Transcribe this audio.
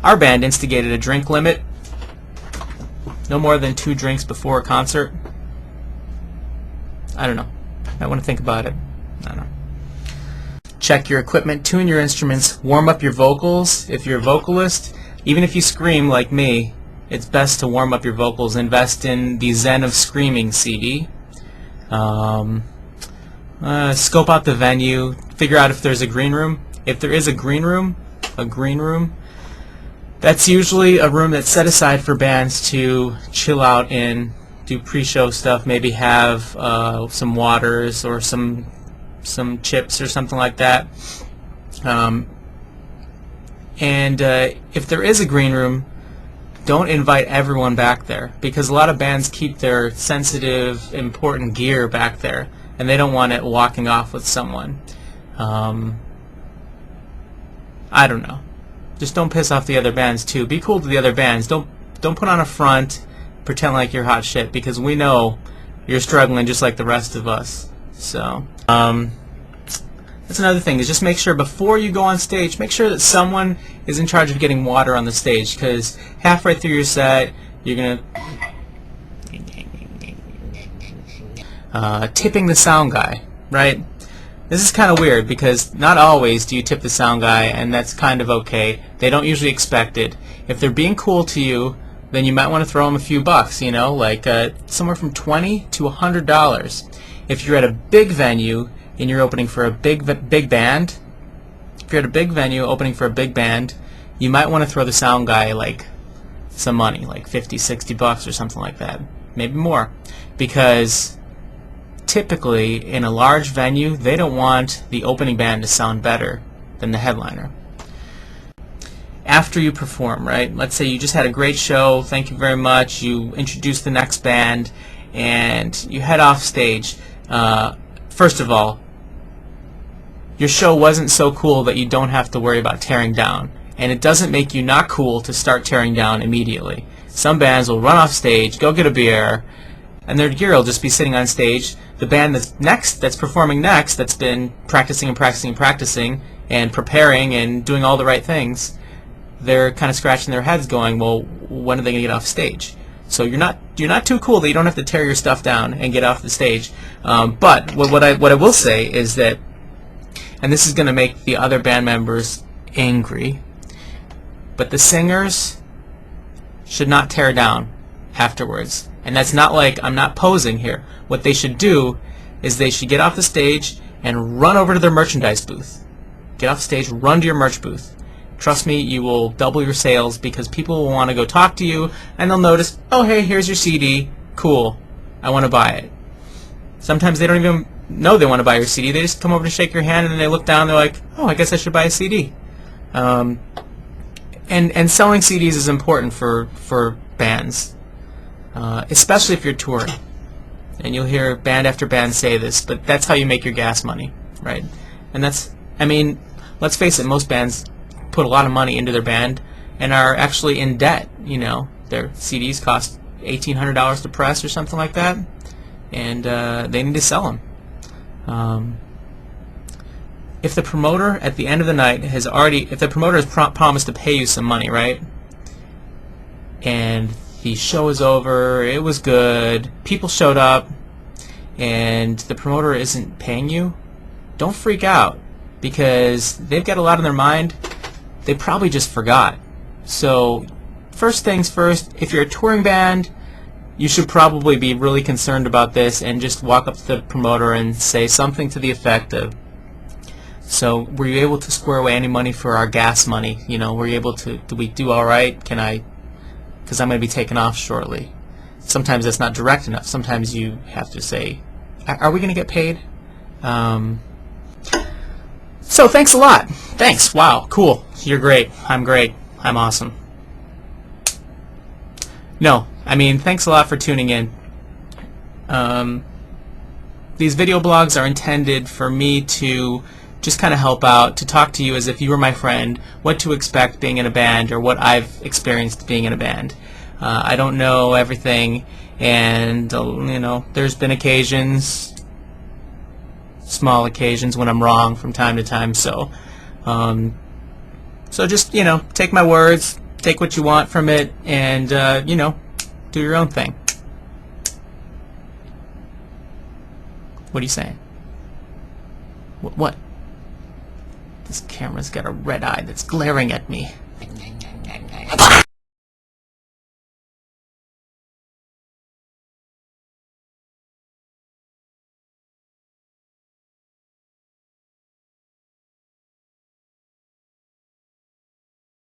Our band instigated a drink limit, no more than 2 drinks before a concert. I don't know. I want to think about it. I don't know. Check your equipment, tune your instruments, warm up your vocals. If you're a vocalist, even if you scream like me, it's best to warm up your vocals. Invest in the Zen of Screaming CD. Scope out the venue. Figure out if there's a green room. If there is a green room, that's usually a room that's set aside for bands to chill out in, do pre-show stuff, maybe have some waters or some chips or something like that. If there is a green room, don't invite everyone back there, because a lot of bands keep their sensitive, important gear back there, and they don't want it walking off with someone. I don't know. Just don't piss off the other bands too. Be cool to the other bands. Don't put on a front, pretend like you're hot shit, because we know you're struggling just like the rest of us. So that's another thing, is just make sure before you go on stage, make sure that someone is in charge of getting water on the stage, because halfway through your set you're gonna tipping the sound guy, right? This is kind of weird, because not always do you tip the sound guy, and that's kind of okay. They don't usually expect it. If they're being cool to you, then you might want to throw them a few bucks, you know, like somewhere from $20 to $100. If you're at a big venue and you're opening for a big band, if you're at a big venue opening for a big band, you might want to throw the sound guy like some money, like 50, 60 bucks or something like that, maybe more, because typically in a large venue they don't want the opening band to sound better than the headliner. After you perform, right? Let's say you just had a great show, thank you very much, you introduce the next band, and you head off stage. First of all, your show wasn't so cool that you don't have to worry about tearing down, and it doesn't make you not cool to start tearing down immediately. Some bands will run off stage, go get a beer, and their gear will just be sitting on stage. The band that's performing next, that's been practicing and practicing and practicing and preparing and doing all the right things, they're kind of scratching their heads going, well, when are they going to get off stage? So you're not too cool that you don't have to tear your stuff down and get off the stage. But what I will say is that, and this is going to make the other band members angry, but the singers should not tear down afterwards. And that's not like I'm not posing here. What they should do is they should get off the stage and run over to their merchandise booth. Get off stage, run to your merch booth. Trust me, you will double your sales, because people will want to go talk to you, and they'll notice, oh hey, here's your CD, cool, I want to buy it. Sometimes they don't even know they want to buy your CD, they just come over to shake your hand, and then they look down and they're like, oh, I guess I should buy a CD. And selling CDs is important for bands, especially if you're touring. And you'll hear band after band say this, but that's how you make your gas money, right? And that's, I mean, let's face it, most bands put a lot of money into their band and are actually in debt. You know, their CDs cost $1,800 to press or something like that, and they need to sell them. If the promoter at the end of the night has promised to pay you some money, right, and the show is over, it was good, people showed up, and the promoter isn't paying you, don't freak out, because they've got a lot on their mind. They probably just forgot. So first things first, if you're a touring band, you should probably be really concerned about this and just walk up to the promoter and say something to the effect of, so were you able to square away any money for our gas money? You know, were you able to, did we do all right? Can I, because I'm going to be taking off shortly. Sometimes that's not direct enough. Sometimes you have to say, are we going to get paid? So thanks a lot. Thanks. Wow. Cool. You're great. I'm awesome. No, I mean, thanks a lot for tuning in. These video blogs are intended for me to just kind of help out, to talk to you as if you were my friend, what to expect being in a band, or what I've experienced being in a band. I don't know everything, and you know, there's been occasions, small occasions, when I'm wrong from time to time. So, so just, you know, take my words, take what you want from it, and you know, do your own thing. What are you saying? What? This camera's got a red eye that's glaring at me.